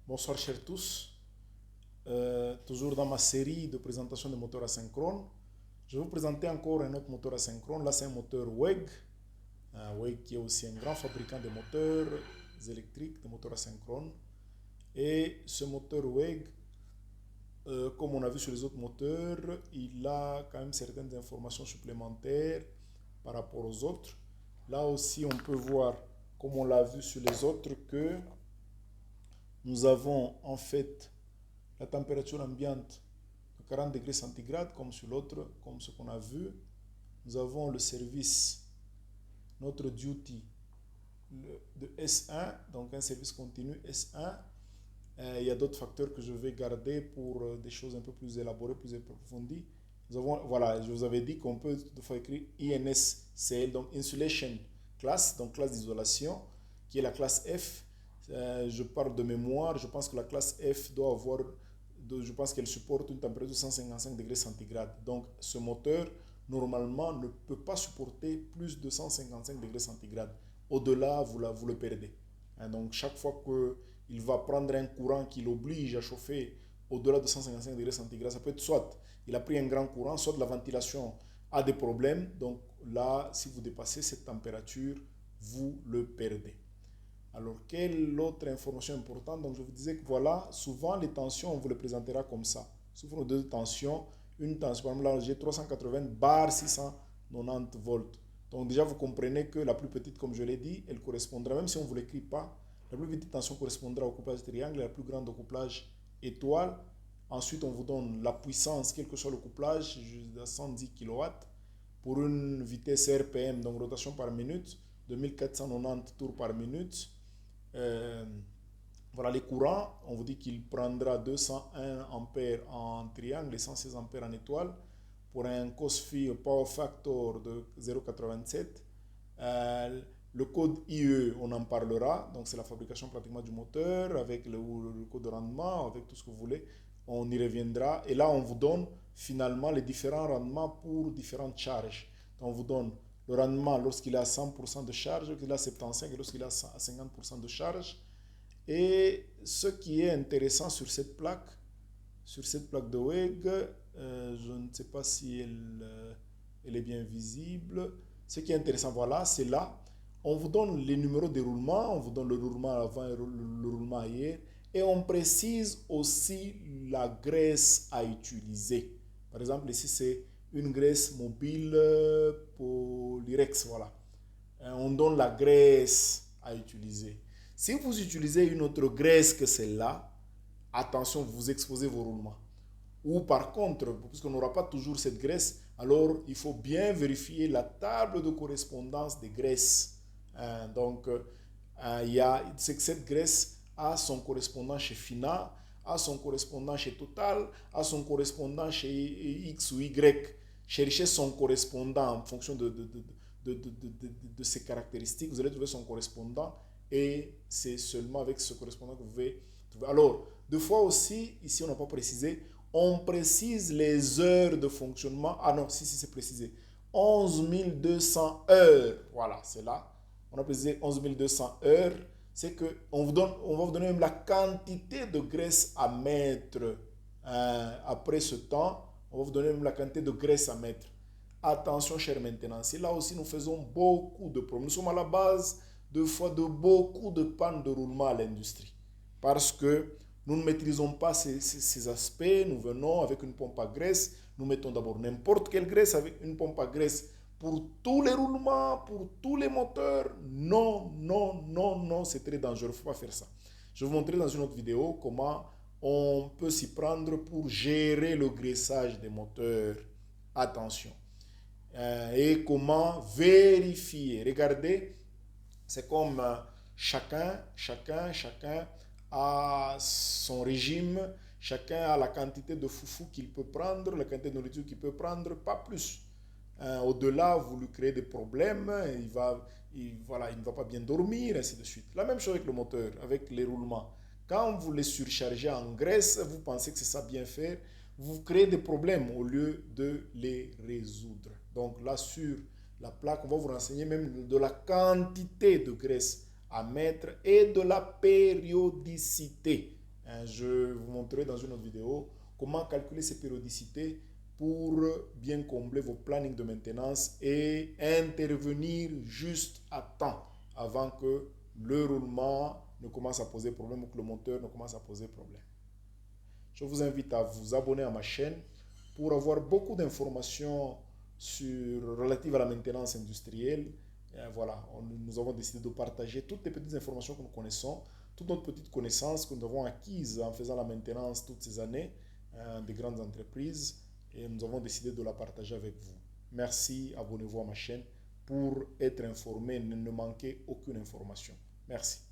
Bonsoir chers tous. Toujours dans ma série de présentation de moteurs asynchrones, je vais vous présenter encore un autre moteur asynchrone. Là, c'est un moteur WEG. WEG qui est aussi un grand fabricant de moteurs électriques, de moteurs asynchrones. Et ce moteur WEG, comme on a vu sur les autres moteurs, il a quand même certaines informations supplémentaires par rapport aux autres. Là aussi, on peut voir, comme on l'a vu sur les autres, que nous avons en fait la température ambiante de 40 degrés centigrades comme sur l'autre, comme ce qu'on a vu. Nous avons le service, notre duty de S1, donc un service continu S1. Il y a d'autres facteurs que je vais garder pour des choses un peu plus élaborées, plus approfondies. Nous avons, voilà, je vous avais dit qu'on peut de fois écrire INSCL, donc Insulation Class, donc classe d'isolation, qui est la classe F. Je parle de mémoire, je pense que la classe F doit avoir, je pense qu'elle supporte une température de 155 degrés centigrades. Donc ce moteur, normalement, ne peut pas supporter plus de 155 degrés centigrades. Au-delà, vous le perdez. Donc chaque fois qu'il va prendre un courant qui l'oblige à chauffer au-delà de 155 degrés centigrades, ça peut être soit il a pris un grand courant, soit la ventilation a des problèmes. Donc là, si vous dépassez cette température, vous le perdez. Alors, quelle autre information importante? Donc, je vous disais que voilà, souvent les tensions, on vous les présentera comme ça. Souvent, deux tensions, une tension, par exemple, là, j'ai 380 bar 690 volts. Donc, déjà, vous comprenez que la plus petite, comme je l'ai dit, elle correspondra, même si on ne vous l'écrit pas, la plus petite tension correspondra au couplage triangle et la plus grande au couplage étoile. Ensuite, on vous donne la puissance, quel que soit le couplage, à 110 kW pour une vitesse RPM, donc rotation par minute, de 1490 tours par minute. Voilà les courants. On vous dit qu'il prendra 201 ampères en triangle et 116 ampères en étoile pour un COSFI Power Factor de 0,87. Le code IE, on en parlera. Donc, c'est la fabrication pratiquement du moteur avec le code de rendement, avec tout ce que vous voulez. On y reviendra. Et là, on vous donne finalement les différents rendements pour différentes charges. Donc, on vous donne le rendement lorsqu'il est à 100% de charge, lorsqu'il est à 75% et lorsqu'il est à 50% de charge. Et ce qui est intéressant sur cette plaque de WEG, je ne sais pas si elle est bien visible. Ce qui est intéressant, voilà, c'est là. On vous donne les numéros de roulement, on vous donne le roulement avant et le roulement arrière, et on précise aussi la graisse à utiliser. Par exemple, ici, c'est une graisse mobile Polyrex, voilà. On donne la graisse à utiliser. Si vous utilisez une autre graisse que celle-là, attention, vous exposez vos roulements. Ou par contre, puisqu'on n'aura pas toujours cette graisse, alors il faut bien vérifier la table de correspondance des graisses. C'est que cette graisse a son correspondant chez FINA, a son correspondant chez Total, a son correspondant chez X ou Y. Cherchez son correspondant en fonction de ses caractéristiques. Vous allez trouver son correspondant et c'est seulement avec ce correspondant que vous pouvez trouver. Alors, deux fois aussi, ici on n'a pas précisé, on précise les heures de fonctionnement. Ah non, si c'est précisé. 11 200 heures. Voilà, c'est là. On a précisé 11 200 heures. C'est qu'on on va vous donner même la quantité de graisse à mettre après ce temps. On va vous donner même la quantité de graisse à mettre. Attention, chers maintenanciers, là aussi nous faisons beaucoup de problèmes. Nous sommes à la base de beaucoup de pannes de roulement à l'industrie. Parce que nous ne maîtrisons pas ces aspects. Nous venons avec une pompe à graisse. Nous mettons d'abord n'importe quelle graisse avec une pompe à graisse pour tous les roulements, pour tous les moteurs. Non, non, non, non, c'est très dangereux. Il ne faut pas faire ça. Je vais vous montrer dans une autre vidéo comment on peut s'y prendre pour gérer le graissage des moteurs. Attention. Et comment vérifier. Regardez, c'est comme chacun a son régime, chacun a la quantité de foufou qu'il peut prendre, la quantité de nourriture qu'il peut prendre, pas plus. Au-delà, vous lui créez des problèmes, il ne va pas bien dormir, ainsi de suite. La même chose avec le moteur, avec les roulements. Quand vous les surchargez en graisse, vous pensez que c'est ça bien faire, vous créez des problèmes au lieu de les résoudre. Donc là, sur la plaque, on va vous renseigner même de la quantité de graisse à mettre et de la périodicité. Je vais vous montrer dans une autre vidéo comment calculer ces périodicités pour bien combler vos plannings de maintenance et intervenir juste à temps avant que le roulement ne commence à poser problème ou que le moteur ne commence à poser problème. Je vous invite à vous abonner à ma chaîne pour avoir beaucoup d'informations relatives à la maintenance industrielle. Et voilà, nous avons décidé de partager toutes les petites informations que nous connaissons, toutes nos petites connaissances que nous avons acquises en faisant la maintenance toutes ces années des grandes entreprises, et nous avons décidé de la partager avec vous. Merci, abonnez-vous à ma chaîne pour être informé, ne manquez aucune information. Merci.